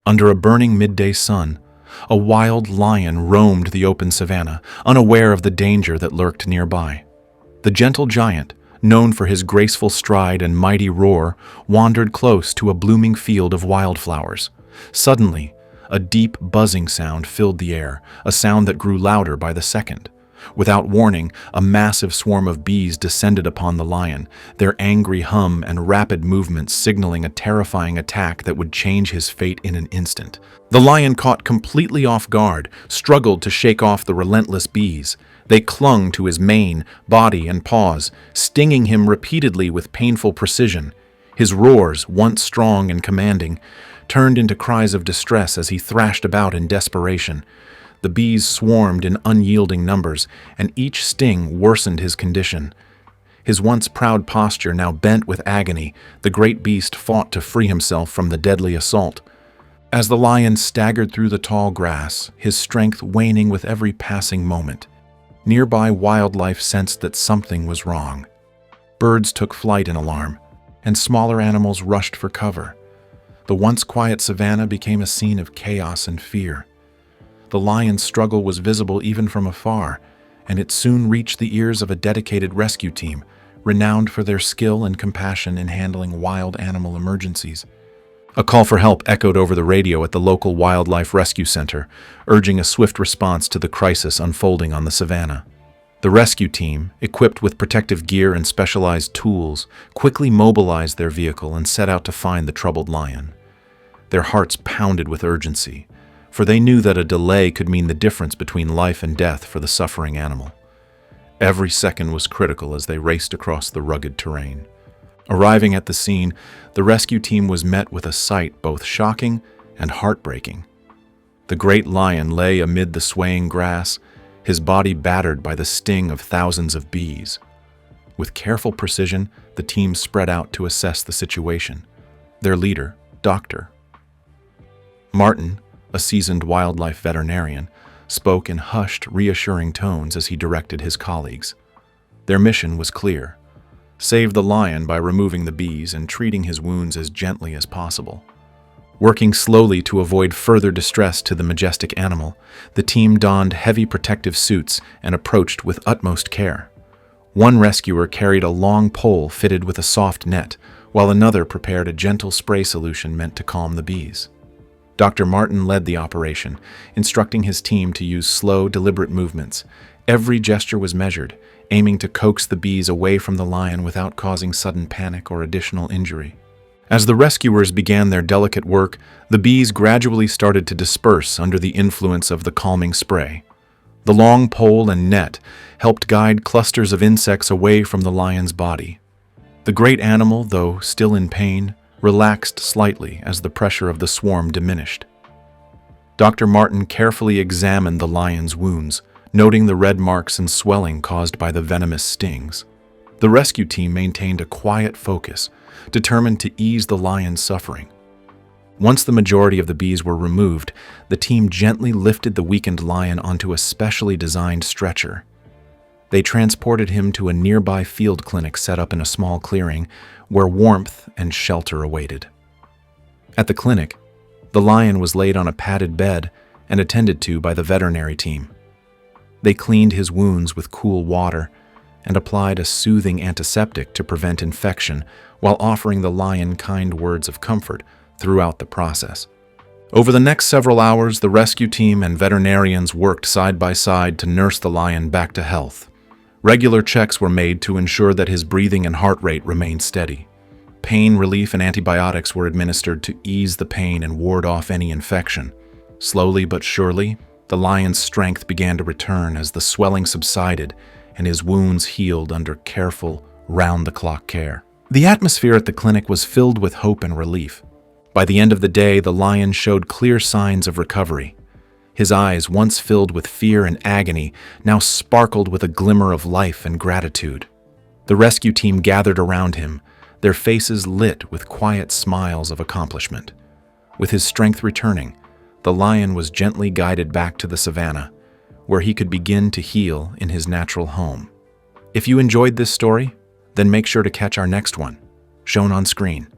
Under a burning midday sun, a wild lion roamed the open savanna, unaware of the danger that lurked nearby. The gentle giant, known for his graceful stride and mighty roar, wandered close to a blooming field of wildflowers. Suddenly, a deep buzzing sound filled the air, a sound that grew louder by the second. Without warning, a massive swarm of bees descended upon the lion, their angry hum and rapid movements signaling a terrifying attack that would change his fate in an instant. The lion, caught completely off guard, struggled to shake off the relentless bees. They clung to his mane, body, and paws, stinging him repeatedly with painful precision. His roars, once strong and commanding, turned into cries of distress as he thrashed about in desperation. The bees swarmed in unyielding numbers, and each sting worsened his condition. His once proud posture now bent with agony, the great beast fought to free himself from the deadly assault. As the lion staggered through the tall grass, his strength waning with every passing moment, nearby wildlife sensed that something was wrong. Birds took flight in alarm, and smaller animals rushed for cover. The once quiet savanna became a scene of chaos and fear. The lion's struggle was visible even from afar, and it soon reached the ears of a dedicated rescue team, renowned for their skill and compassion in handling wild animal emergencies. A call for help echoed over the radio at the local wildlife rescue center, urging a swift response to the crisis unfolding on the savanna. The rescue team, equipped with protective gear and specialized tools, quickly mobilized their vehicle and set out to find the troubled lion. Their hearts pounded with urgency, for they knew that a delay could mean the difference between life and death for the suffering animal. Every second was critical as they raced across the rugged terrain. Arriving at the scene, the rescue team was met with a sight both shocking and heartbreaking. The great lion lay amid the swaying grass, his body battered by the sting of thousands of bees. With careful precision, the team spread out to assess the situation. Their leader, Dr. Martin, a seasoned wildlife veterinarian, spoke in hushed, reassuring tones as he directed his colleagues. Their mission was clear: save the lion by removing the bees and treating his wounds as gently as possible. Working slowly to avoid further distress to the majestic animal, the team donned heavy protective suits and approached with utmost care. One rescuer carried a long pole fitted with a soft net, while another prepared a gentle spray solution meant to calm the bees. Dr. Martin led the operation, instructing his team to use slow, deliberate movements. Every gesture was measured, aiming to coax the bees away from the lion without causing sudden panic or additional injury. As the rescuers began their delicate work, the bees gradually started to disperse under the influence of the calming spray. The long pole and net helped guide clusters of insects away from the lion's body. The great animal, though still in pain, relaxed slightly as the pressure of the swarm diminished. Dr. Martin carefully examined the lion's wounds, noting the red marks and swelling caused by the venomous stings. The rescue team maintained a quiet focus, determined to ease the lion's suffering. Once the majority of the bees were removed, the team gently lifted the weakened lion onto a specially designed stretcher. They transported him to a nearby field clinic set up in a small clearing, where warmth and shelter awaited. At the clinic, the lion was laid on a padded bed and attended to by the veterinary team. They cleaned his wounds with cool water and applied a soothing antiseptic to prevent infection, while offering the lion kind words of comfort throughout the process. Over the next several hours, the rescue team and veterinarians worked side by side to nurse the lion back to health. Regular checks were made to ensure that his breathing and heart rate remained steady. Pain relief and antibiotics were administered to ease the pain and ward off any infection. Slowly but surely, the lion's strength began to return as the swelling subsided and his wounds healed under careful, round-the-clock care. The atmosphere at the clinic was filled with hope and relief. By the end of the day, the lion showed clear signs of recovery. His eyes, once filled with fear and agony, now sparkled with a glimmer of life and gratitude. The rescue team gathered around him, their faces lit with quiet smiles of accomplishment. With his strength returning, the lion was gently guided back to the savanna, where he could begin to heal in his natural home. If you enjoyed this story, then make sure to catch our next one, shown on screen.